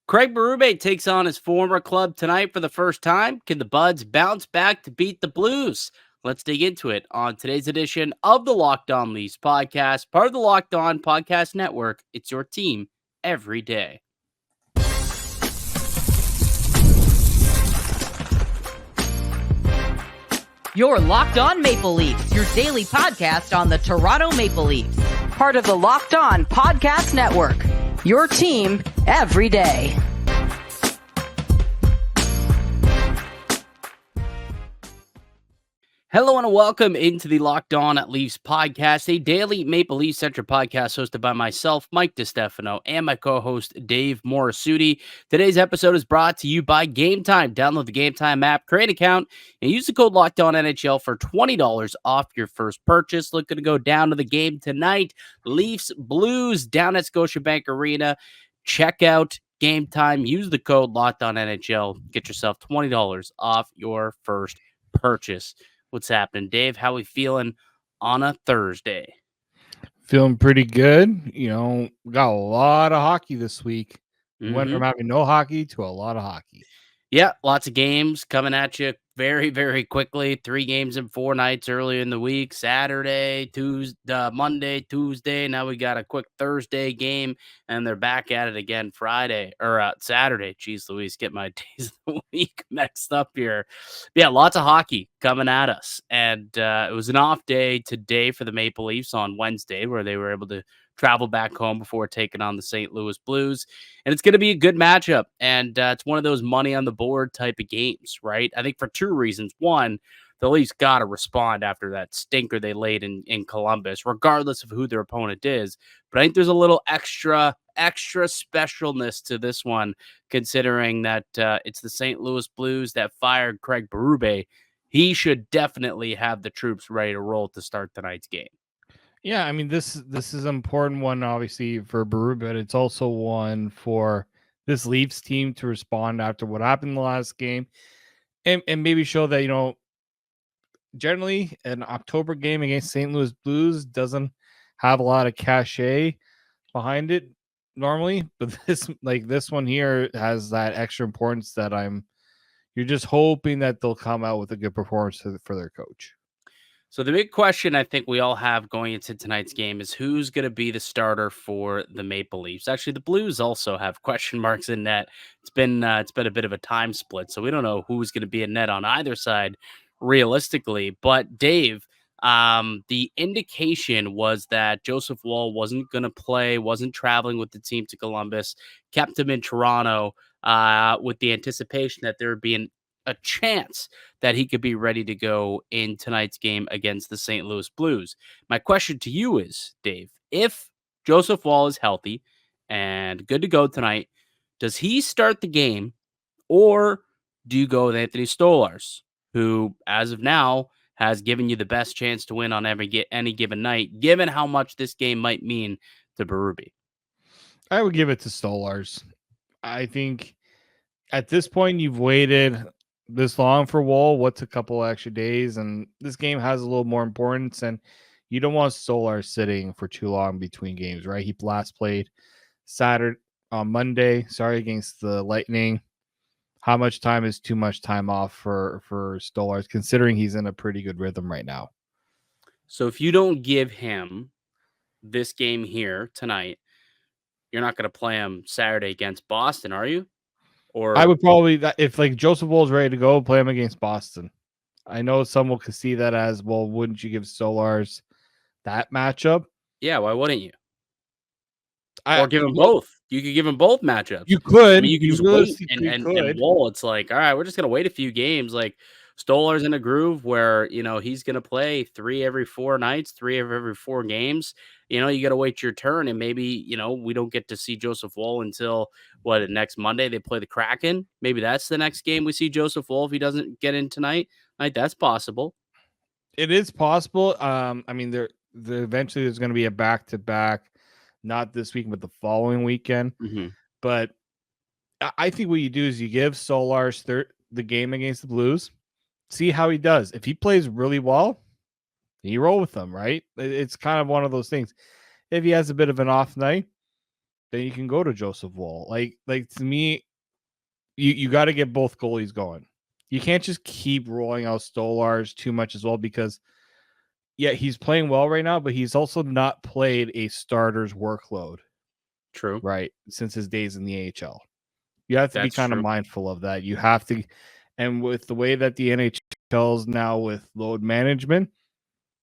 Craig Berube takes on his former club tonight for the first time. Can the Buds bounce back to beat the Blues? Let's dig into it on today's edition of the Locked On Leafs podcast, part of the Locked On Podcast Network. It's your team every day. You're Locked On Maple Leafs, your daily podcast on the Toronto Maple Leafs. Part of the Locked On Podcast Network, your team every day. Hello and welcome into the Locked On Leafs podcast, a daily Maple Leafs centric podcast hosted by myself, Mike DiStefano, and my co-host, Dave Morassutti. Today's episode is brought to you by Game Time. Download the Game Time app, create an account, and use the code LOCKEDONNHL for $20 off your first purchase. Looking to go down to the game tonight. Leafs Blues down at Scotiabank Arena. Check out Game Time. Use the code LOCKEDONNHL. Get yourself $20 off your first purchase. What's happening, Dave? How we feeling on a Thursday? Feeling pretty good. We got a lot of hockey this week. Went from having no hockey to a lot of hockey. Yeah, lots of games coming at you very, very quickly. 3 games in 4 nights earlier in the week. Saturday, Tuesday, Monday, Tuesday. Now we got a quick Thursday game, and they're back at it again Friday or Saturday. Jeez Louise, get my days of the week mixed up here. But yeah, lots of hockey coming at us. And it was an off day today for the Maple Leafs on Wednesday, where they were able to travel back home before taking on the St. Louis Blues. And it's going to be a good matchup. And it's one of those money on the board type of games, right? I think for 2 reasons. One, the Leafs got to respond after that stinker they laid in Columbus, regardless of who their opponent is. But I think there's a little extra specialness to this one, considering that it's the St. Louis Blues that fired Craig Berube. He should definitely have the troops ready to roll to start tonight's game. Yeah, I mean, this is an important one, obviously, for Berube, but it's also one for this Leafs team to respond after what happened in the last game and maybe show that, generally an October game against St. Louis Blues doesn't have a lot of cachet behind it normally, but this one here has that extra importance that you're just hoping that they'll come out with a good performance for their coach. So the big question I think we all have going into tonight's game is who's going to be the starter for the Maple Leafs. Actually, the Blues also have question marks in net. It's been a bit of a time split, so we don't know who's going to be in net on either side realistically. But Dave, the indication was that Joseph Woll wasn't going to play, wasn't traveling with the team to Columbus, kept him in Toronto with the anticipation that there would be a chance that he could be ready to go in tonight's game against the St. Louis Blues. My question to you is, Dave, if Joseph Woll is healthy and good to go tonight, does he start the game, or do you go with Anthony Stolarz, who, as of now, has given you the best chance to win on any given night, given how much this game might mean to Berube? I would give it to Stolarz. I think at this point you've waited this long for Woll. What's a couple extra days, and this game has a little more importance, and you don't want Stolarz sitting for too long between games, right? He last played Monday against the Lightning. How much time is too much time off for Stolarz, considering he's in a pretty good rhythm right now? So if you don't give him this game here tonight, you're not going to play him Saturday against Boston, are you? Or I would probably, if Joseph Woll is ready to go, play him against Boston. I know some will see that as, well, wouldn't you give Stolarz that matchup? Yeah, why wouldn't you? Or give him both. You could give him both matchups. You could. I mean, you could just wait. And Woll, it's like, all right, we're just going to wait a few games. Like, Stolarz in a groove where, he's going to play 3 every 4 nights, 3 every 4 games. You got to wait your turn. And maybe, we don't get to see Joseph Woll until, next Monday they play the Kraken. Maybe that's the next game we see Joseph Woll if he doesn't get in tonight. That's possible. It is possible. I mean, eventually there's going to be a back-to-back, not this week, but the following weekend. Mm-hmm. But I think what you do is you give Stolarz the game against the Blues, see how he does. If he plays really well, you roll with him, right? It's kind of one of those things. If he has a bit of an off night, then you can go to Joseph Woll. Like to me, you got to get both goalies going. You can't just keep rolling out Stolarz too much as well, because he's playing well right now, but he's also not played a starter's workload. True. Right. Since his days in the AHL. You have to be That's kind of true. mindful of that. You have to, and with the way that the NHL is now with load management,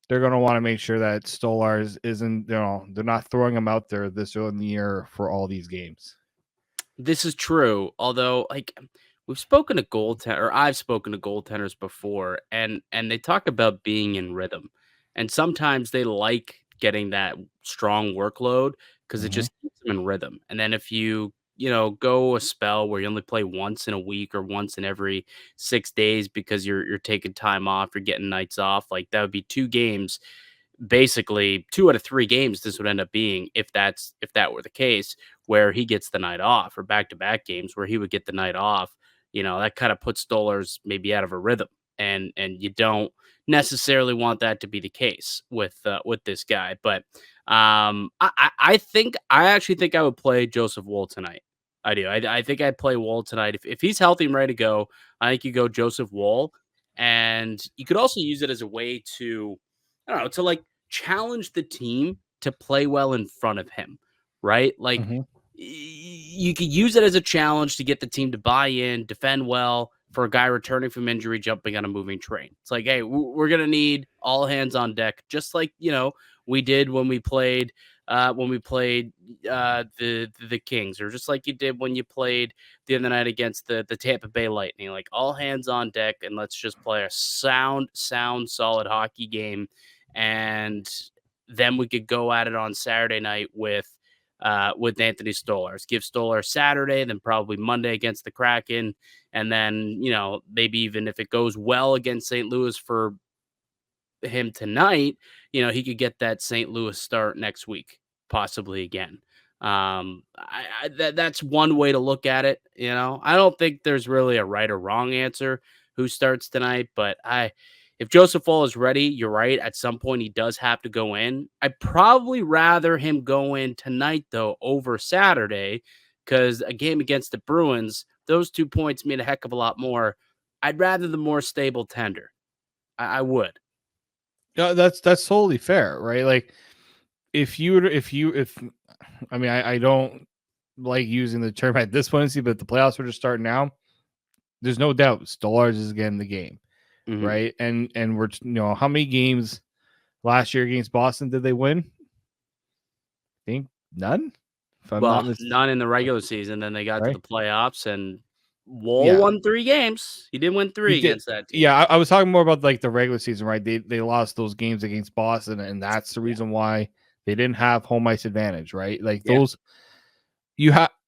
they're going to want to make sure that Stolarz isn't, they're not throwing him out there this early in the year for all these games. This is true. Although, like, we've spoken to I've spoken to goaltenders before, and they talk about being in rhythm, and sometimes they like getting that strong workload because it Mhm. just keeps them in rhythm. And then if go a spell where you only play once in a week or once in every 6 days because you're taking time off, you're getting nights off, like that would be 2 games. Basically 2 out of 3 games this would end up being, if that were the case, where he gets the night off, or back-to-back games where he would get the night off. That kind of puts Stolarz maybe out of a rhythm, and you don't necessarily want that to be the case with this guy. But I actually think I would play Joseph Woll tonight. I do. I think I'd play Woll tonight if he's healthy and ready to go. I think you go Joseph Woll, and you could also use it as a way to, I don't know, to like challenge the team to play well in front of him, right? Like Mhm. you could use it as a challenge to get the team to buy in, defend well for a guy returning from injury, jumping on a moving train. It's like, hey, we're gonna need all hands on deck, just like we did when we played the Kings, or just like you did when you played the other night against the Tampa Bay Lightning. Like, all hands on deck, and let's just play a sound, solid hockey game, and then we could go at it on Saturday night with Anthony Stolarz. Give Stolarz Saturday, then probably Monday against the Kraken, and then maybe even if it goes well against St. Louis for him tonight, he could get that St. Louis start next week, possibly again. That's one way to look at it. I don't think there's really a right or wrong answer who starts tonight, but if Joseph Woll is ready, you're right. At some point, he does have to go in. I'd probably rather him go in tonight, though, over Saturday, because a game against the Bruins, those 2 points mean a heck of a lot more. I'd rather the more stable tender. I would. Yeah, that's totally fair, right? Like, if I mean, I don't like using the term at this point, but the playoffs are just starting now. There's no doubt Stolarz is getting the game, Mhm. right? And we're how many games last year against Boston did they win? I think none. If I'm not Well, mistaken, none in the regular season. Then they got to right? the playoffs, and Woll Yeah, won 3 games. He did win he 3 did. against that team. Yeah, I was talking more about like the regular season, right? They lost those games against Boston, and that's the reason why they didn't have home ice advantage, right? Like Yeah. those,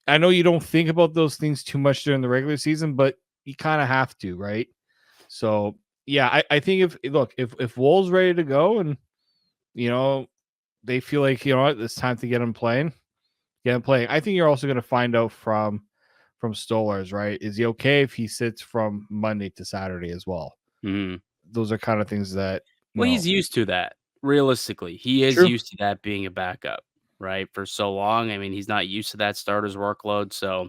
I know you don't think about those things too much during the regular season, but you kind of have to, right? So yeah, I think if Woll's ready to go, and they feel like what, it's time to get him playing. I think you're also going to find out from Stolarz, right? Is he okay if he sits from Monday to Saturday as well? Mhm. Those are kind of things that Well, he's used to that. Realistically, he is true. used to that being a backup, right? For so long. I mean, he's not used to that starter's workload. So,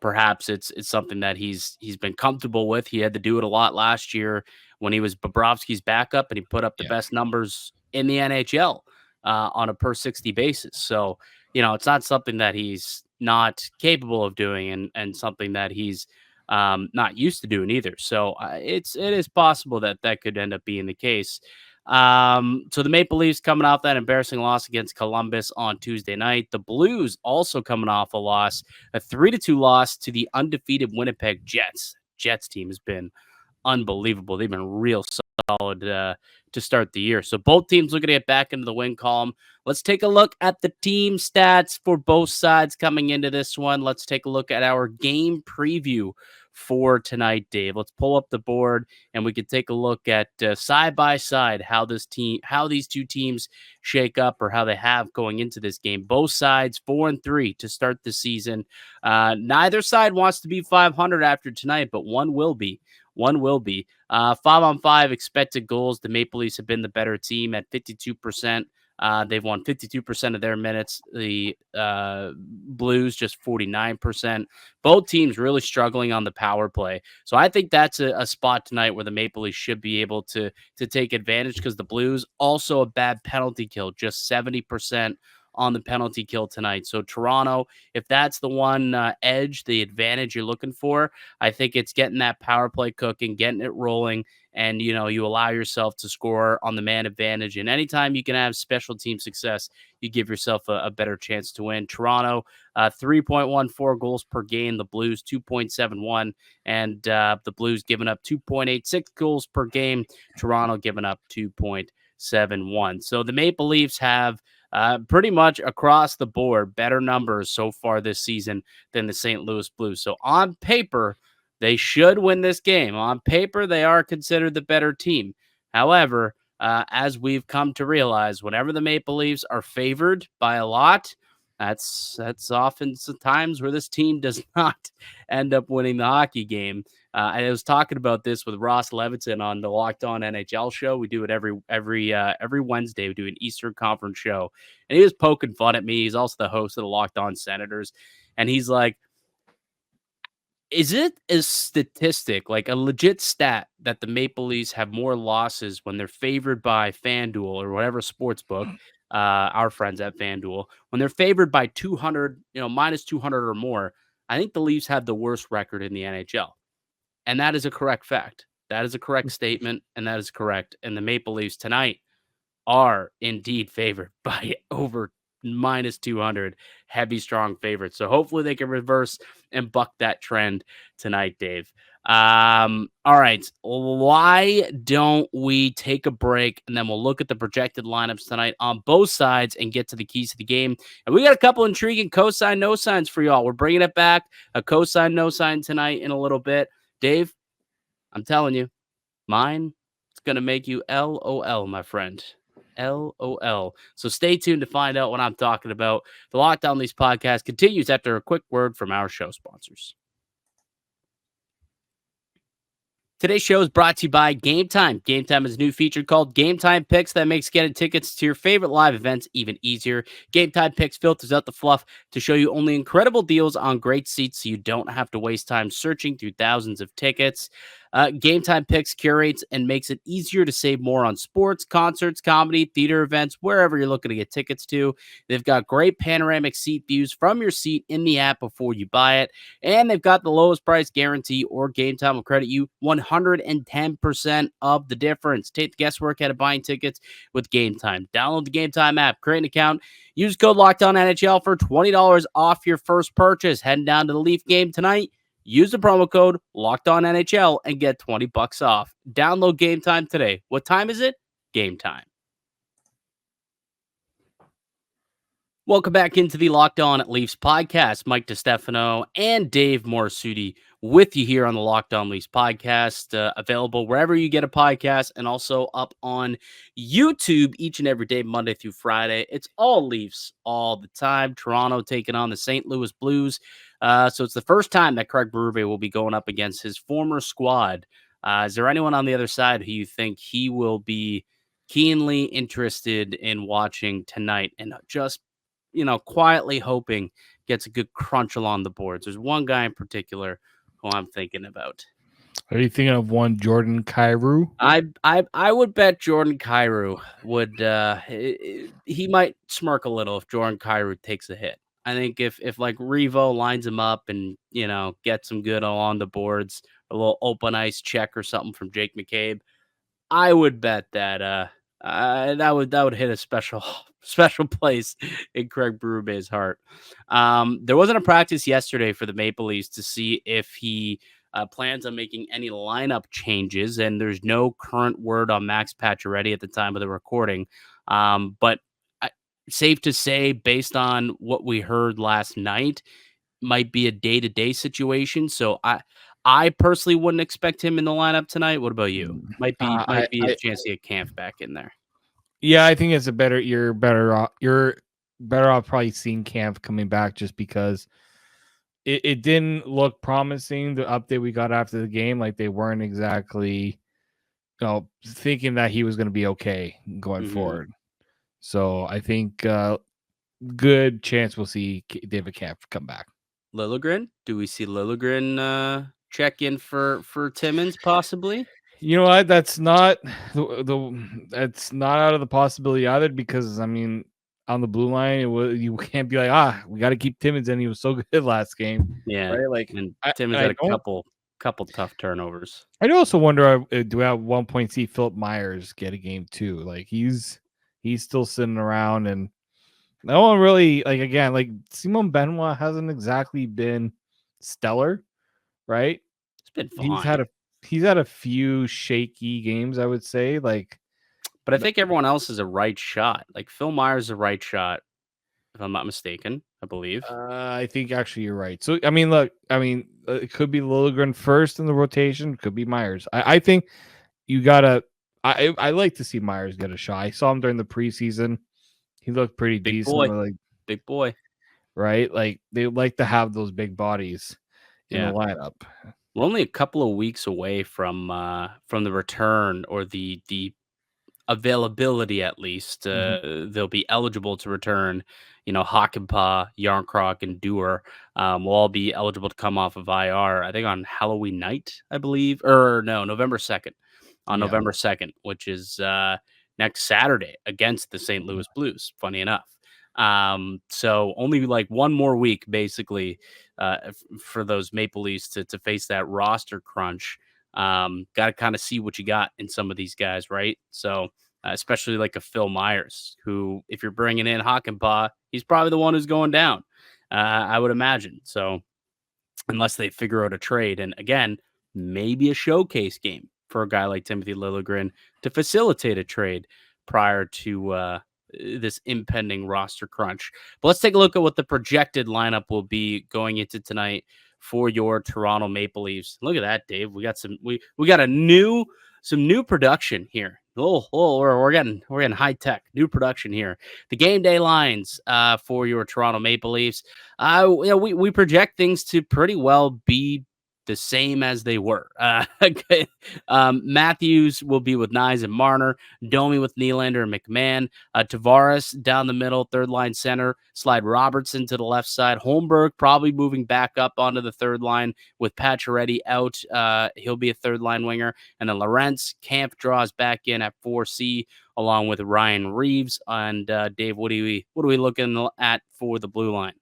perhaps it's something that he's been comfortable with. He had to do it a lot last year when he was Bobrovsky's backup, and he put up the Yeah. best numbers in the NHL on a per 60 basis. So, it's not something that he's not capable of doing, and something that he's not used to doing either. So it is possible that could end up being the case. So the Maple Leafs coming off that embarrassing loss against Columbus on Tuesday night. The Blues also coming off a loss, a 3-2 loss to the undefeated Winnipeg Jets. Jets team has been unbelievable. They've been real solid to start the year. So both teams looking to get back into the win column. Let's take a look at the team stats for both sides coming into this one. Let's take a look at our game preview for tonight, Dave. Let's pull up the board, and we can take a look at side by side how these two teams shake up, or how they have going into this game. Both sides 4-3 to start the season. Neither side wants to be 500 after tonight, but one will be. 5-on-5 expected goals. The Maple Leafs have been the better team at 52%. They've won 52% of their minutes. The Blues just 49%. Both teams really struggling on the power play. So I think that's a spot tonight where the Maple Leafs should be able to take advantage, because the Blues also a bad penalty kill, just 70% on the penalty kill tonight. So Toronto, if that's the one edge, the advantage you're looking for, I think it's getting that power play cooking, getting it rolling, and you allow yourself to score on the man advantage. And anytime you can have special team success, you give yourself a better chance to win. Toronto, 3.14 goals per game. The Blues 2.71, and the Blues giving up 2.86 goals per game. Toronto giving up 2.71. So the Maple Leafs have pretty much across the board better numbers so far this season than the St. Louis Blues. So on paper, they should win this game. On paper, they are considered the better team. However, as we've come to realize, whenever the Maple Leafs are favored by a lot, that's often times where this team does not end up winning the hockey game. I was talking about this with Ross Levinson on the Locked On NHL show. We do it every Wednesday. We do an Eastern Conference show, and he was poking fun at me. He's also the host of the Locked On Senators, and he's like, is it a statistic, like a legit stat, that the Maple Leafs have more losses when they're favored by FanDuel or whatever sports book, our friends at FanDuel, when they're favored by 200, minus 200 or more? I think the Leafs have the worst record in the NHL. And that is a correct fact. That is a correct statement, and that is correct. And the Maple Leafs tonight are indeed favored by over minus 200, heavy, strong favorites. So hopefully they can reverse and buck that trend tonight, Dave. All right. Why don't we take a break, and then we'll look at the projected lineups tonight on both sides and get to the keys to the game. And we got a couple intriguing cosign no signs for y'all. We're bringing it back, a cosign no sign tonight in a little bit. Dave, I'm telling you, mine, it's going to make you LOL, my friend. LOL. So stay tuned to find out what I'm talking about. The Locked On Leafs podcast continues after a quick word from our show sponsors. Today's show is brought to you by Game Time. Game Time is a new feature called Game Time Picks that makes getting tickets to your favorite live events even easier. Game Time Picks filters out the fluff to show you only incredible deals on great seats, so you don't have to waste time searching through thousands of tickets. Game Time Picks curates and makes it easier to save more on sports, concerts, comedy, theater events, wherever you're looking to get tickets to. They've got great panoramic seat views from your seat in the app before you buy it. And they've got the lowest price guarantee, or Game Time will credit you 110% of the difference. Take the guesswork out of buying tickets with Game Time. Download the Game Time app, create an account, use code LOCKEDONNHL for $20 off your first purchase. Heading down to the Leaf game tonight, use the promo code LOCKEDONNHL and get $20 off. Download Game Time today. What time is it? Game Time. Welcome back into the Locked On Leafs podcast. Mike DiStefano and Dave Morassutti with you here on the Locked On Leafs podcast, available wherever you get a podcast, and also up on YouTube each and every day, Monday through Friday. It's all Leafs all the time. Toronto taking on the St. Louis Blues. So it's the first time that Craig Berube will be going up against his former squad. Is there anyone on the other side who you think he will be keenly interested in watching tonight, and just quietly hoping gets a good crunch along the boards? There's one guy in particular who I'm thinking about. Are you thinking of one Jordan Kyrou? I would bet Jordan Kyrou would he might smirk a little if Jordan Kyrou takes a hit. I think if like Revo lines him up and gets him good along the boards, a little open ice check or something from Jake McCabe, I would bet that that would hit a special place in Craig Berube's heart. There wasn't a practice yesterday for the Maple Leafs to see if he plans on making any lineup changes, and there's no current word on Max Pacioretty at the time of the recording. But safe to say, based on what we heard last night, might be a day-to-day situation. So I personally wouldn't expect him in the lineup tonight. What about you? Might be a chance to get Kampf back in there. Yeah, I think it's you're better off probably seeing Kampf coming back, just because it didn't look promising, the update we got after the game. Like, they weren't exactly thinking that he was going to be okay going forward. So I think good chance we'll see David Camp come back. Liljegren? Do we see Liljegren check in for Timmins possibly? You know what? That's not that's not out of the possibility either, because I mean, on the blue line, you can't be like, we got to keep Timmins in. He was so good last game, Yeah, right? Like and I, Timmins I had a don't. couple tough turnovers. I do also wonder, do I at one point see Philip Myers get a game too? Like he's still sitting around, and no one really, like, again, like Simon Benoit hasn't exactly been stellar, right? It's been He's fine. had a few shaky games, I would say. Like, But I think everyone else is a right shot. Like Phil Myers is a right shot, if I'm not mistaken, I believe. I think actually you're right. So I mean, look, it could be Liljegren first in the rotation, could be Myers. I think you gotta. I like to see Myers get a shot. I saw him during the preseason. He looked pretty Big decent. boy. Like, Big boy. right, like they like to have those big bodies in the Yeah. lineup. We're only a couple of weeks away from the return or the availability at least. Mhm. They'll be eligible to return. Hakanpää, Yarncroc, and Dewar will all be eligible to come off of IR. I think on Halloween night, I believe, or no, November 2nd. On Yeah. November 2nd, which is next Saturday against the St. Louis Blues. Funny enough. So only like one more week, basically, for those Maple Leafs to face that roster crunch. Got to kind of see what you got in some of these guys, right? So, especially like a Phil Myers, who, if you're bringing in Hakanpää, he's probably the one who's going down, I would imagine. So, unless they figure out a trade, and again, maybe a showcase game for a guy like Timothy Liljegren to facilitate a trade prior to this impending roster crunch. But let's take a look at what the projected lineup will be going into tonight for your Toronto Maple Leafs. Look at that, Dave. We got we got some new production here. We're getting high tech new production here. The game day lines for your Toronto Maple Leafs. We project things to pretty well be the same as they were. Matthews will be with Nyes and Marner, Domi with Nylander and McMahon, Tavares down the middle, third line center, slide Robertson to the left side, Holmberg probably moving back up onto the third line with Pacioretty out. He'll be a third line winger, and then Lorentz Camp draws back in at 4C along with Ryan Reeves. And Dave, what are we looking at for the blue line?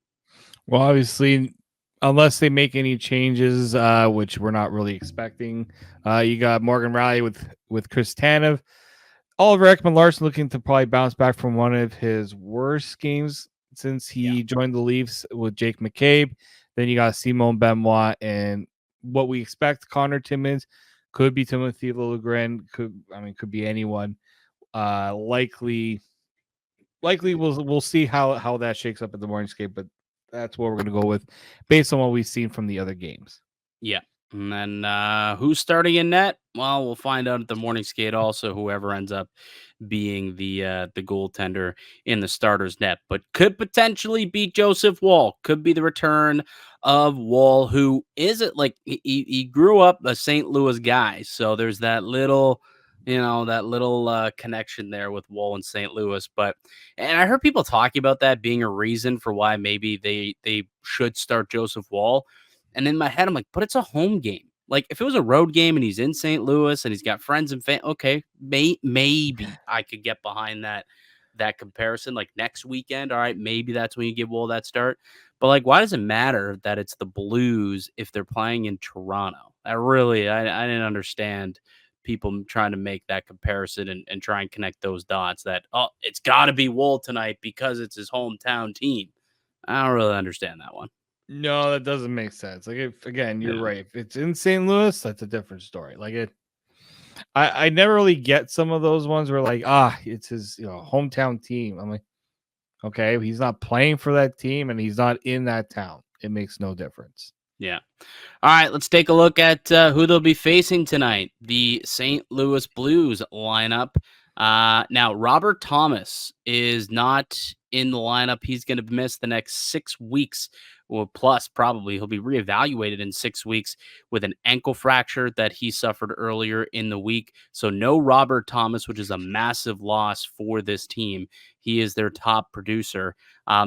Well, obviously, unless they make any changes, which we're not really expecting, you got Morgan Rielly with Chris Tanev. Oliver Ekman-Larsson looking to probably bounce back from one of his worst games since he joined the Leafs with Jake McCabe. Then you got Simon Benoit, and what we expect, Connor Timmins, could be Timothy Liljegren, could be anyone. Likely we'll see how that shakes up at the morning skate, but that's what we're going to go with based on what we've seen from the other games. Yeah. And then who's starting in net? Well, we'll find out at the morning skate also, whoever ends up being the goaltender in the starter's net. But could potentially be Joseph Woll. Could be the return of Woll, who isn't like he grew up a St. Louis guy. So there's that little connection there with Woll and St. Louis. And I heard people talking about that being a reason for why maybe they should start Joseph Woll. And in my head, I'm like, but it's a home game. Like, if it was a road game and he's in St. Louis and he's got friends and fans, okay, maybe I could get behind that comparison. Like next weekend, all right, maybe that's when you give Woll that start. But like, why does it matter that it's the Blues if they're playing in Toronto? I didn't understand people trying to make that comparison and try and connect those dots. That it's got to be Woll tonight because it's his hometown team. I don't really understand that one. No, that doesn't make sense. Like, you're Yeah. right. If it's in St. Louis, that's a different story. Like I never really get some of those ones where like, it's his hometown team. I'm like, okay, he's not playing for that team and he's not in that town. It makes no difference. Yeah. All right, let's take a look at who they'll be facing tonight. The St. Louis Blues lineup. Now, Robert Thomas is not in the lineup. He's going to miss the next 6 weeks. Well, plus probably he'll be reevaluated in 6 weeks with an ankle fracture that he suffered earlier in the week. So no Robert Thomas, which is a massive loss for this team he is their top producer.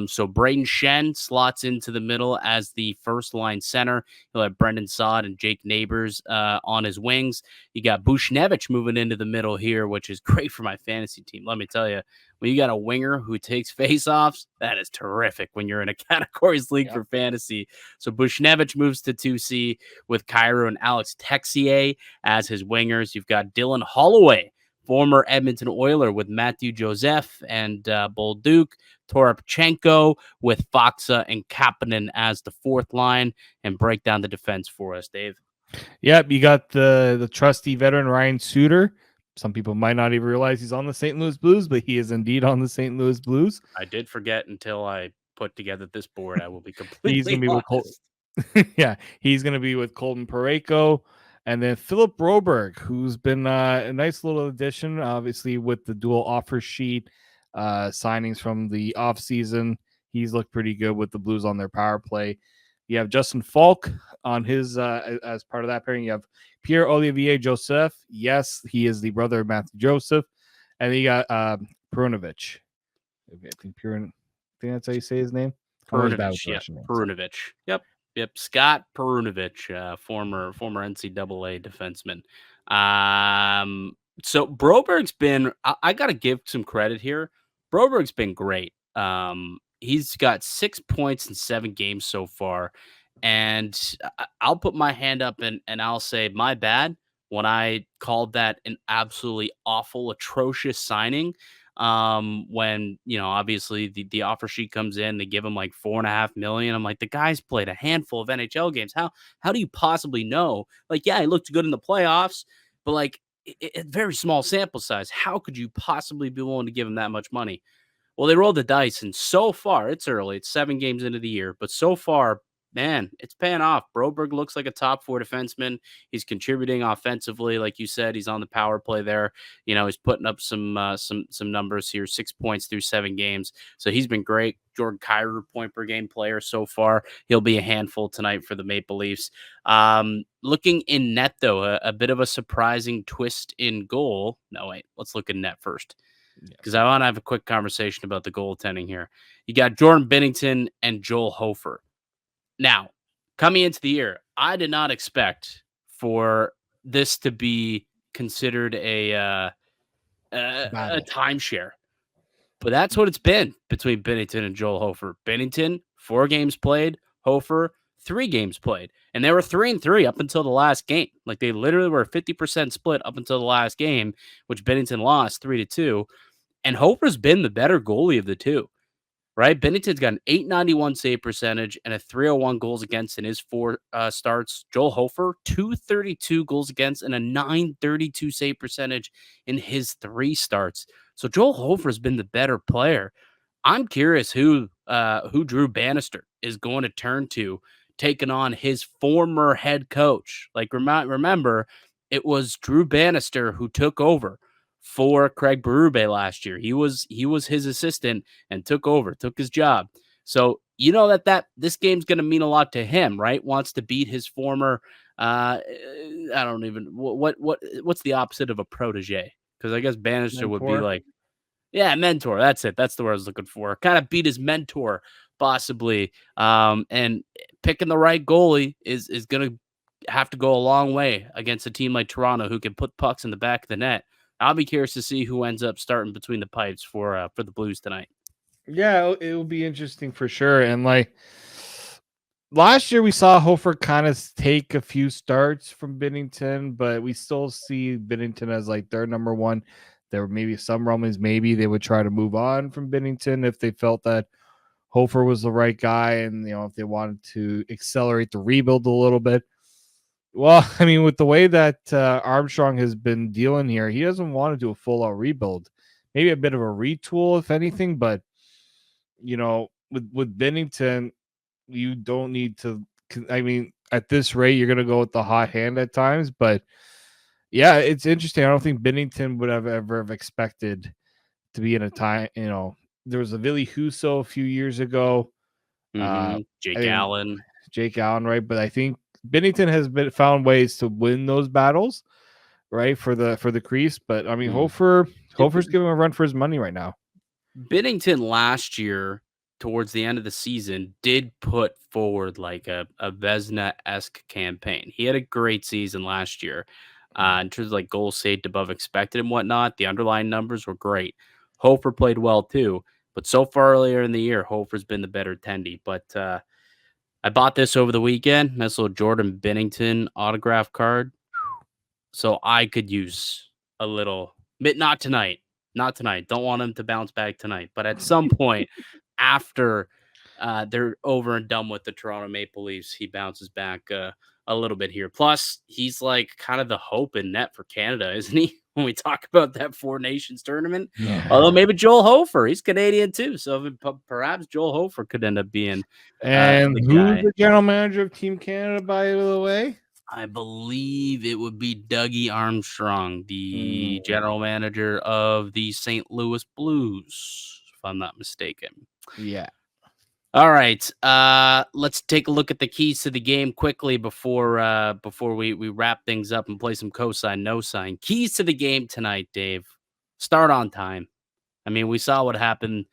So Braden Shen slots into the middle as the first line center. He'll have Brendan Saad and Jake Neighbors on his wings. You got Bushnevich moving into the middle here, which is great for my fantasy team. Let me tell you, when you got a winger who takes faceoffs, that is terrific when you're in a categories league for fantasy. So Bushnevich moves to 2C with Cairo and Alex Texier as his wingers. You've got Dylan Holloway, former Edmonton Oiler, with Matthew Joseph and Bolduc. Toropchenko with Foxa and Kapanen as the fourth line, and break down the defense for us, Dave. Yep, you got the trusty veteran Ryan Suter. Some people might not even realize he's on the St. Louis Blues, but he is indeed on the St. Louis Blues. I did forget until I put together this board. I will be completely He's going to be honest. with he's going to be with Colton Parayko, and then Philip Broberg, who's been a nice little addition, obviously with the dual offer sheet signings from the offseason. He's looked pretty good with the Blues on their power play. You have Justin Falk on his as part of that pairing. You have Pierre-Olivier Joseph. Yes, he is the brother of Matthew Joseph. And then you got Perunovich. I think that's how you say his name. Perunovich. Yep. Scott Perunovich, former NCAA defenseman. So Broberg's been, I got to give some credit here. Broberg's been great. He's got 6 points in 7 games so far. And I'll put my hand up and I'll say my bad when I called that an absolutely awful, atrocious signing. When, obviously the offer sheet comes in, they give him like $4.5 million. I'm like, the guy's played a handful of NHL games. How do you possibly know? Like, yeah, he looked good in the playoffs, but like a very small sample size. How could you possibly be willing to give him that much money? Well, they rolled the dice, and so far, it's early. It's 7 games into the year, but so far, man, it's paying off. Broberg looks like a top 4 defenseman. He's contributing offensively, like you said. He's on the power play there. He's putting up some numbers here. 6 points through 7 games, so he's been great. Jordan Kyrou, point per game player so far. He'll be a handful tonight for the Maple Leafs. Looking in net, though, a bit of a surprising twist in goal. No, wait, let's look in net first, because I want to have a quick conversation about the goaltending here. You got Jordan Bennington and Joel Hofer. Now, coming into the year, I did not expect for this to be considered a timeshare. But that's what it's been between Bennington and Joel Hofer. Bennington, 4 games played. Hofer, 3 games played. And they were 3-3 up until the last game. Like, they literally were 50% split up until the last game, which Bennington lost 3-2. And Hofer's been the better goalie of the two, right? Bennington's got an .891 save percentage and a .301 goals against in his 4 starts. Joel Hofer, .232 goals against and a .932 save percentage in his 3 starts. So Joel Hofer's been the better player. I'm curious who Drew Bannister is going to turn to, taking on his former head coach. Like, remember, it was Drew Bannister who took over for Craig Berube last year. He was his assistant and took his job. So that this game's going to mean a lot to him, right? Wants to beat his former. I don't even what's the opposite of a protege? Because I guess Bannister would be like, mentor. That's it. That's the word I was looking for. Kind of beat his mentor, possibly. And picking the right goalie is going to have to go a long way against a team like Toronto, who can put pucks in the back of the net. I'll be curious to see who ends up starting between the pipes for the Blues tonight. Yeah, it will be interesting for sure. And like last year, we saw Hofer kind of take a few starts from Bennington, but we still see Bennington as like their number one. There were maybe some rumblings, maybe they would try to move on from Bennington if they felt that Hofer was the right guy, and if they wanted to accelerate the rebuild a little bit. Well, I mean, with the way that Armstrong has been dealing here, he doesn't want to do a full-out rebuild. Maybe a bit of a retool, if anything. But, with Bennington, you don't need to – I mean, at this rate, you're going to go with the hot hand at times. But, yeah, it's interesting. I don't think Bennington would have ever expected to be in a time – there was a Ville Husso a few years ago. Jake Allen, right? But I think Bennington has found ways to win those battles, right, for the crease. But I mean, Hofer's giving a run for his money right now. Bennington last year, towards the end of the season, did put forward like a Vesna-esque campaign. He had a great season last year in terms of like goals saved above expected and whatnot. The underlying numbers were great. Hofer played well too, but so far earlier in the year, Hofer's been the better tendy. But I bought this over the weekend. Nice little Jordan Bennington autograph card. So I could use a little not tonight. Not tonight. Don't want him to bounce back tonight. But at some point after they're over and done with the Toronto Maple Leafs, he bounces back a little bit here. Plus, he's like kind of the hope in net for Canada, isn't he? When we talk about that Four Nations tournament. Yeah. Although maybe Joel Hofer, he's Canadian too. So perhaps Joel Hofer could end up being And the who's guy. the general manager of Team Canada, by the way? I believe it would be Dougie Armstrong, the general manager of the St. Louis Blues, if I'm not mistaken. Yeah. All right, let's take a look at the keys to the game quickly before we wrap things up and play some Cosign No Sign. Keys to the game tonight, Dave. Start on time. I mean, we saw what happened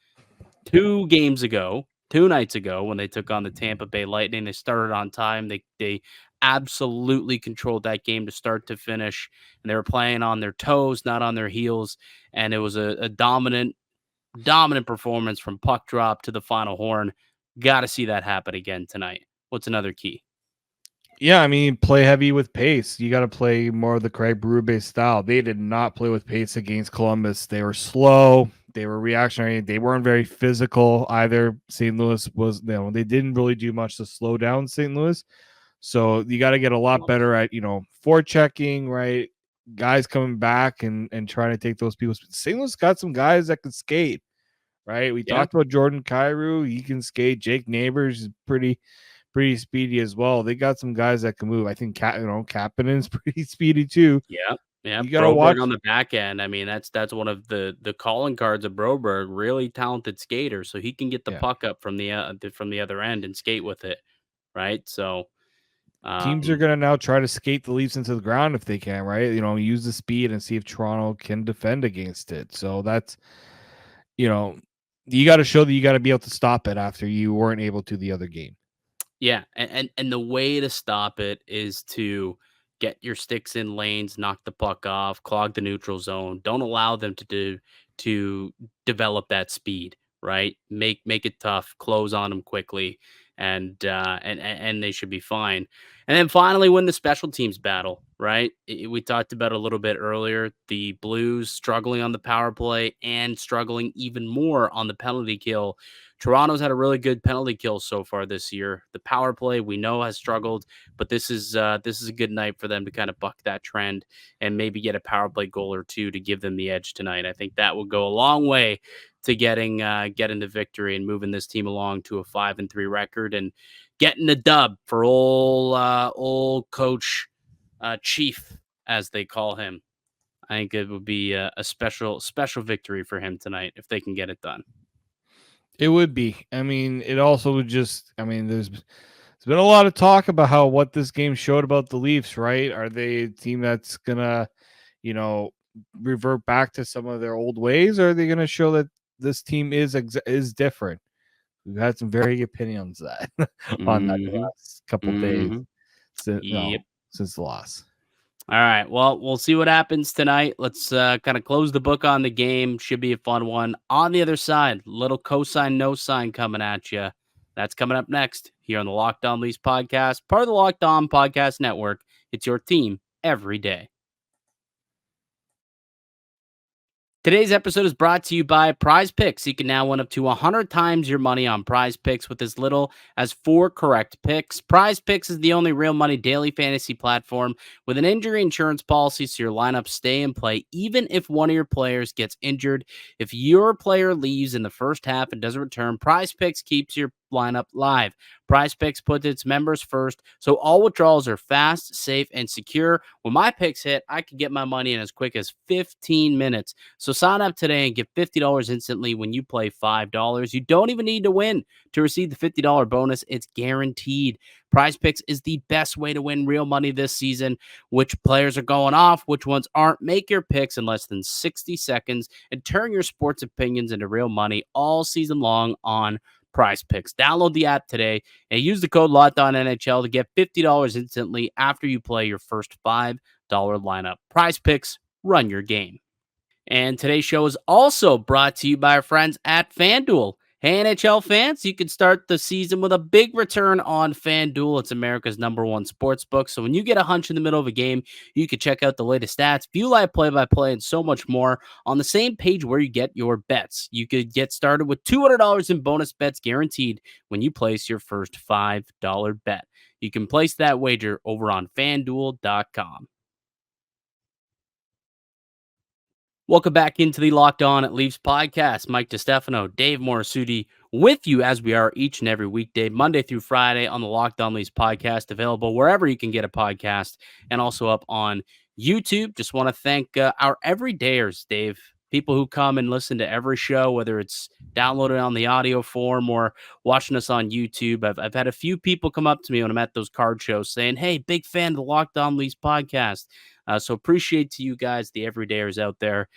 2 nights ago when they took on the Tampa Bay Lightning. They started on time. They absolutely controlled that game to start to finish, and they were playing on their toes, not on their heels. And it was a dominant performance from puck drop to the final horn. Got to see that happen again tonight. What's another key? Yeah, I mean, play heavy with pace. You got to play more of the Craig Berube style. They did not play with pace against Columbus. They were slow. They were reactionary. They weren't very physical either. St. Louis was, they didn't really do much to slow down St. Louis. So you got to get a lot better at, forechecking, right? Guys coming back and trying to take those people. St. Louis got some guys that can skate, right? We talked about Jordan Kyrou. He can skate. Jake Neighbors is pretty speedy as well. They got some guys that can move. I think Kapanen's pretty speedy too. Yeah. You gotta watch on the back end. I mean, that's one of the calling cards of Broberg. Really talented skater, so he can get the puck up from the other end and skate with it, right? So teams are gonna now try to skate the Leafs into the ground if they can, right? Use the speed and see if Toronto can defend against it. So that's you got to show that you got to be able to stop it after you weren't able to the other game. Yeah, and the way to stop it is to get your sticks in lanes, knock the puck off, clog the neutral zone. Don't allow them to develop that speed, right? Make it tough, close on them quickly, and they should be fine. And then finally win the special teams battle, right? We talked about a little bit earlier, the Blues struggling on the power play and struggling even more on the penalty kill. Toronto's had a really good penalty kill so far this year. The power play we know has struggled, but this is a good night for them to kind of buck that trend and maybe get a power play goal or two to give them the edge tonight. I think that will go a long way to getting the victory and moving this team along to a 5-3 record and getting the dub for old coach Chief, as they call him. I think it would be a special victory for him tonight if they can get it done. It would be. I mean, it also would just, there's been a lot of talk about what this game showed about the Leafs, right? Are they a team that's going to, revert back to some of their old ways? Or are they going to show that this team is different? We've had some very opinions that on that the last couple days since the loss. All right. Well, we'll see what happens tonight. Let's kind of close the book on the game. Should be a fun one. On the other side, little Cosign No Sign coming at you. That's coming up next here on the Locked On Leafs podcast, part of the Locked On Podcast Network. It's your team every day. Today's episode is brought to you by Prize Picks. You can now win up to 100 times your money on Prize Picks with as little as 4 correct picks. Prize Picks is the only real money daily fantasy platform with an injury insurance policy so your lineups stay in play even if one of your players gets injured. If your player leaves in the first half and doesn't return, Prize Picks keeps your lineup live. Prize Picks puts its members first, so all withdrawals are fast, safe, and secure. When my picks hit, I can get my money in as quick as 15 minutes. So sign up today and get $50 instantly when you play $5. You don't even need to win to receive the $50 bonus. It's guaranteed. Prize Picks is the best way to win real money this season. Which players are going off, which ones aren't. Make your picks in less than 60 seconds and turn your sports opinions into real money all season long on Prize Picks. Download the app today and use the code LOCKEDONNHL to get $50 instantly after you play your first $5 lineup. Prize Picks, run your game. And today's show is also brought to you by our friends at FanDuel. Hey, NHL fans, you can start the season with a big return on FanDuel. It's America's #1 sports book. So when you get a hunch in the middle of a game, you can check out the latest stats, view live play-by-play, and so much more on the same page where you get your bets. You could get started with $200 in bonus bets guaranteed when you place your first $5 bet. You can place that wager over on FanDuel.com. Welcome back into the Locked On Leafs podcast. Mike DiStefano, Dave Morassutti with you as we are each and every weekday, Monday through Friday on the Locked On Leafs podcast, available wherever you can get a podcast and also up on YouTube. Just want to thank our everydayers, Dave, people who come and listen to every show, whether it's downloaded on the audio form or watching us on YouTube. I've had a few people come up to me when I'm at those card shows saying, hey, big fan of the Locked On Leafs podcast. So appreciate to you guys, the everydayers out there.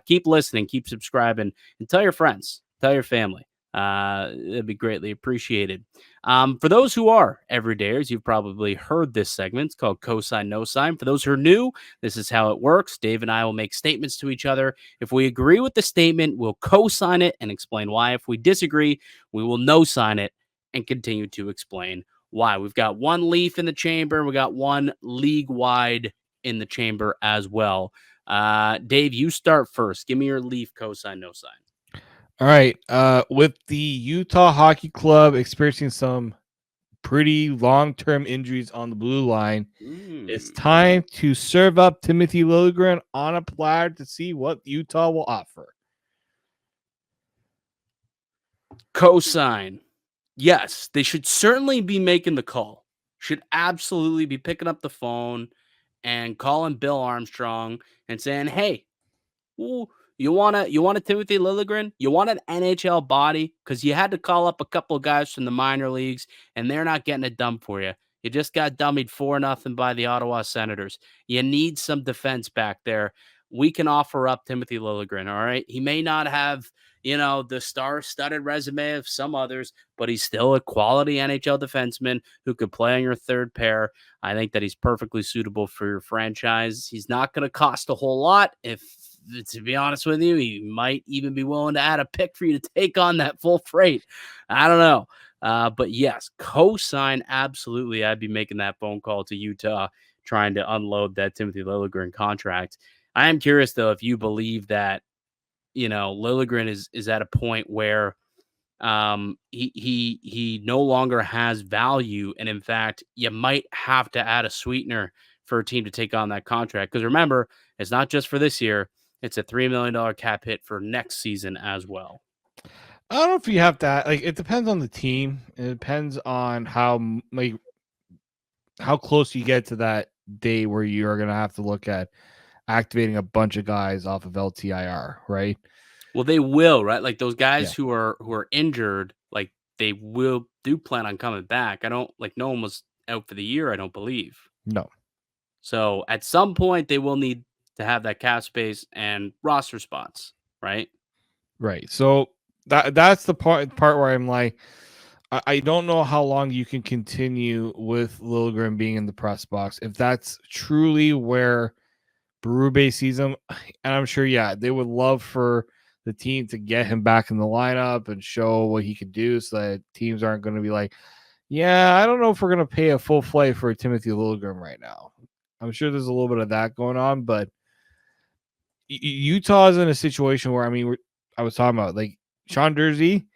Keep listening, keep subscribing, and tell your friends, tell your family. It'd be greatly appreciated. For those who are everydayers, you've probably heard this segment. It's called Cosign No Sign. For those who are new, this is how it works. Dave and I will make statements to each other. If we agree with the statement, we'll co-sign it and explain why. If we disagree, we will no sign it and continue to explain why. We've got one Leaf in the chamber. We got one league-wide in the chamber as well. Dave, you start first. Give me your Leaf cosign, no sign. All right. With the Utah Hockey Club experiencing some pretty long-term injuries on the blue line, it's time to serve up Timothy Liljegren on a platter to see what Utah will offer. Cosign. Yes, they should certainly be making the call. Should absolutely be picking up the phone and calling Bill Armstrong and saying, hey, you want a Timothy Liljegren? You want an NHL body? Because you had to call up a couple of guys from the minor leagues, and they're not getting it done for you. You just got dummied 4-0 by the Ottawa Senators. You need some defense back there. We can offer up Timothy Liljegren, all right? He may not have, the star-studded resume of some others, but he's still a quality NHL defenseman who could play on your third pair. I think that he's perfectly suitable for your franchise. He's not going to cost a whole lot. To be honest with you, he might even be willing to add a pick for you to take on that full freight. I don't know. But yes, cosign, absolutely. I'd be making that phone call to Utah, trying to unload that Timothy Liljegren contract. I am curious, though, if you believe that, Liljegren is at a point where he no longer has value. And in fact, you might have to add a sweetener for a team to take on that contract. Because remember, it's not just for this year. It's a $3 million cap hit for next season as well. I don't know if you have to, it depends on the team. It depends on how close you get to that day where you are going to have to look at activating a bunch of guys off of LTIR, right? Well, they will, right? Like those guys who are injured, like they do plan on coming back. No one was out for the year, I don't believe. No. So at some point they will need to have that cap space and roster spots, right? Right. So that's the part where I'm like, I don't know how long you can continue with Liljegren being in the press box. If that's truly where Berube sees him, and I'm sure, they would love for the team to get him back in the lineup and show what he could do so that teams aren't going to be like, I don't know if we're going to pay a full flight for Timothy Liljegren right now. I'm sure there's a little bit of that going on, but Utah is in a situation where, I was talking about, like, Sean Durzi,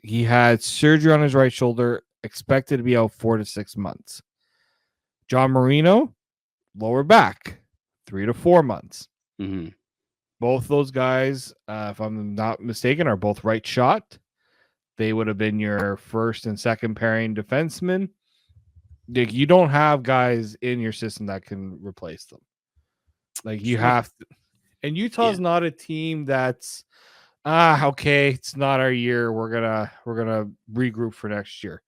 he had surgery on his right shoulder, expected to be out 4 to 6 months. John Marino, lower back, 3 to 4 months. Mm-hmm. Both those guys, if I'm not mistaken, are both right shot. They would have been your first and second pairing defensemen. Like, you don't have guys in your system that can replace them. Like, you have to. And Utah's not a team that's okay, it's not our year. We're gonna regroup for next year.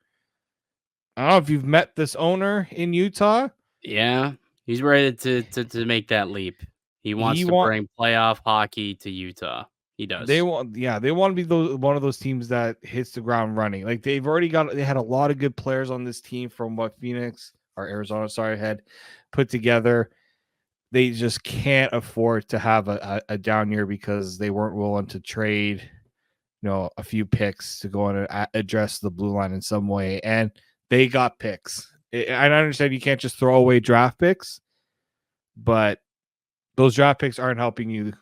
I don't know if you've met this owner in Utah. Yeah, he's ready to make that leap. He wants to bring playoff hockey to Utah. He does. They want to be one of those teams that hits the ground running. Like, they had a lot of good players on this team from what Arizona had put together. They just can't afford to have a down year because they weren't willing to trade, a few picks to go and address the blue line in some way. And they got picks. I understand you can't just throw away draft picks, but those draft picks aren't helping you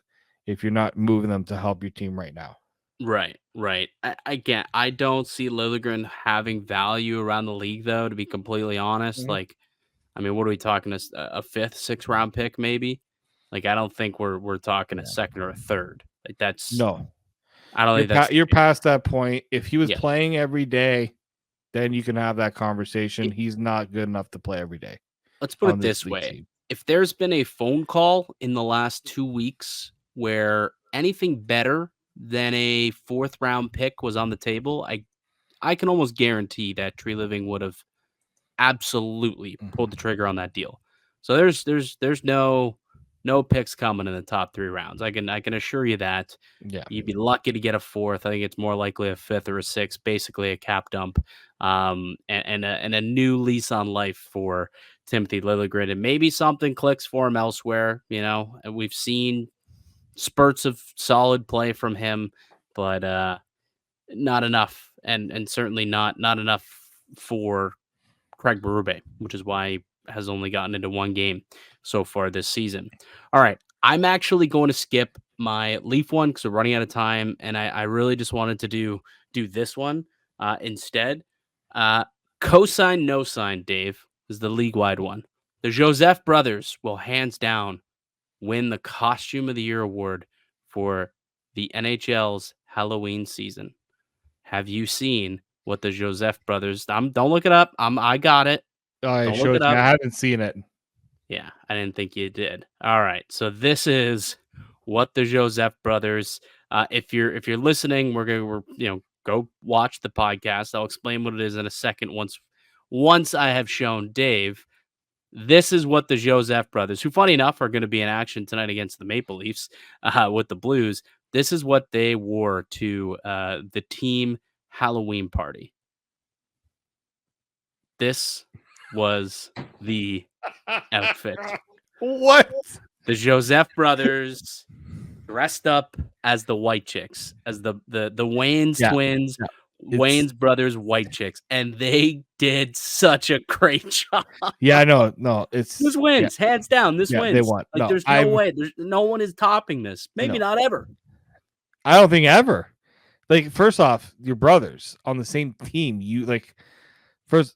if you're not moving them to help your team right now. Right. I don't see Liljegren having value around the league, though, to be completely honest. Mhm. Like, I mean, what are we talking? A fifth, sixth round pick, maybe? Like, I don't think we're talking a second or a third. Like, that's no. I don't think that's you're past that point. If he was playing every day, then you can have that conversation. He's not good enough to play every day. Let's put it this way. Team. If there's been a phone call in the last 2 weeks where anything better than a fourth round pick was on the table, I can almost guarantee that Tree Living would have absolutely pulled the trigger on that deal. So there's no picks coming in the top 3 rounds. I can assure you that. Yeah. You'd be lucky to get a fourth. I think it's more likely a fifth or a sixth, basically a cap dump, and a new lease on life for Timothy Liljegren. And maybe something clicks for him elsewhere, and we've seen spurts of solid play from him, but not enough, and certainly not enough for Craig Berube, which is why he has only gotten into 1 game so far this season. All right, I'm actually going to skip my Leaf one because we're running out of time, and I really just wanted to do this one instead. Cosign No Sign, Dave, is the league-wide one. The Joseph brothers will hands down win the Costume of the Year award for the NHL's Halloween season. Have you seen what the Joseph brothers? Don't look it up. I got it. I haven't seen it. Yeah, I didn't think you did. All right, so this is what the Joseph brothers. If you're listening, we're go watch the podcast. I'll explain what it is in a second. Once I have shown Dave, this is what the Joseph brothers, who funny enough are going to be in action tonight against the Maple Leafs with the Blues. This is what they wore to the team Halloween party. This was the outfit. What? The Joseph brothers dressed up as the white chicks, as the Wayne's twins, Wayne's brothers white chicks, and they did such a great job. Yeah, no, this wins hands down. This wins. They won. Like, there's no way. There's no one is topping this. Maybe not ever. I don't think ever. Like, first off, your brothers on the same team. You like first.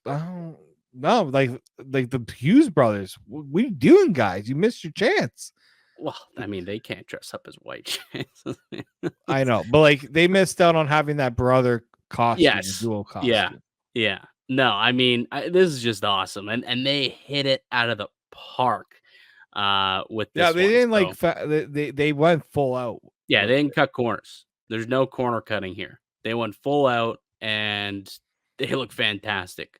No, like the Hughes brothers. What are you doing, guys? You missed your chance. Well, I mean, they can't dress up as white chicks. I know, but like they missed out on having that brother costume, yes, dual costume. Yeah. No, I mean, this is just awesome, and they hit it out of the park with this. Yeah, they didn't they went full out. Yeah, they didn't cut corners. There's no corner cutting here. They went full out, and they look fantastic.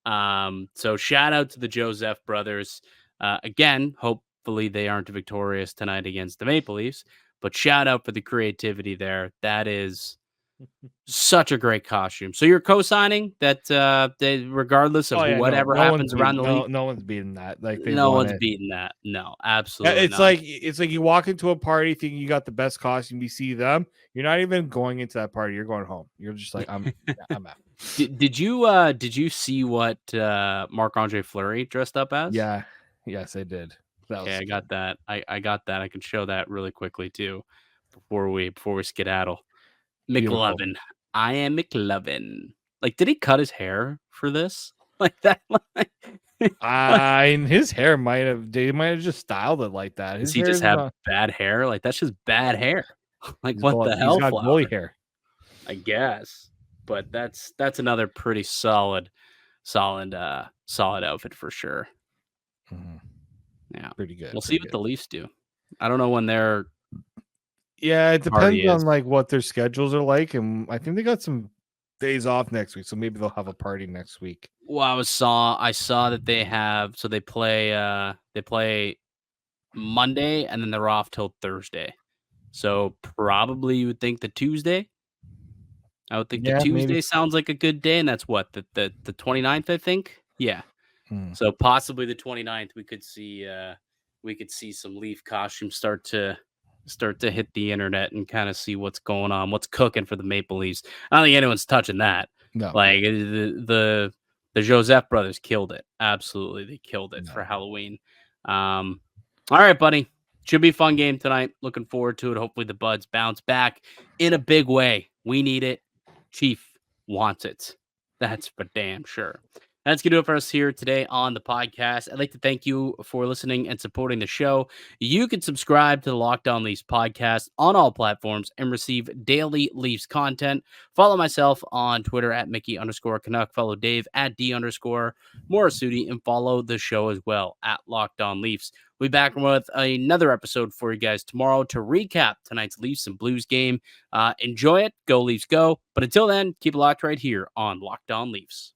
So shout out to the Joseph brothers. Again, hopefully they aren't victorious tonight against the Maple Leafs, but shout out for the creativity there. That is such a great costume. So you're co-signing that they, regardless of whatever happens around the league. No one's beating that. Like, no one's beating that. No, absolutely. It's not. It's like you walk into a party thinking you got the best costume. You see them. You're not even going into that party. You're going home. You're just like, I'm out. Did you see what Marc-Andre Fleury dressed up as? Yeah. Yes, I did. Okay, I got that. I got that. I can show that really quickly too before we skedaddle. McLovin. I am McLovin. Like, did he cut his hair for this? Like that? His hair might have just styled it like that. Does he just have bad hair? Like, that's just bad hair. Like, what the hell? He's got woolly hair. I guess. but that's another pretty solid outfit for sure. Mm-hmm. Yeah, Pretty good. We'll see what the Leafs do. I don't know when they're. Yeah, it Party depends on is. like what their schedules are like, and I think they got some days off next week, so maybe they'll have a party next week. Well, I saw that they have, so they play Monday and then they're off till Thursday. So probably you would think the Tuesday. I would think the Yeah, maybe. Tuesday sounds like a good day, and that's what, the 29th, I think. Yeah. Hmm. So possibly the 29th we could see some Leaf costumes start to hit the internet and kind of see what's going on, what's cooking for the Maple Leafs. I don't think anyone's touching that. No. Like the Joseph brothers killed it. Absolutely, they killed it for No. Halloween. All right, buddy. Should be a fun game tonight. Looking forward to it. Hopefully the Buds bounce back in a big way. We need it. Chief wants it. That's for damn sure. That's going to do it for us here today on the podcast. I'd like to thank you for listening and supporting the show. You can subscribe to the Locked On Leafs podcast on all platforms and receive daily Leafs content. Follow myself on Twitter at Mickey_Canuck. Follow Dave at D_Morassutti, and follow the show as well at Locked On Leafs. We'll be back with another episode for you guys tomorrow to recap tonight's Leafs and Blues game. Enjoy it. Go Leafs go. But until then, keep it locked right here on Locked On Leafs.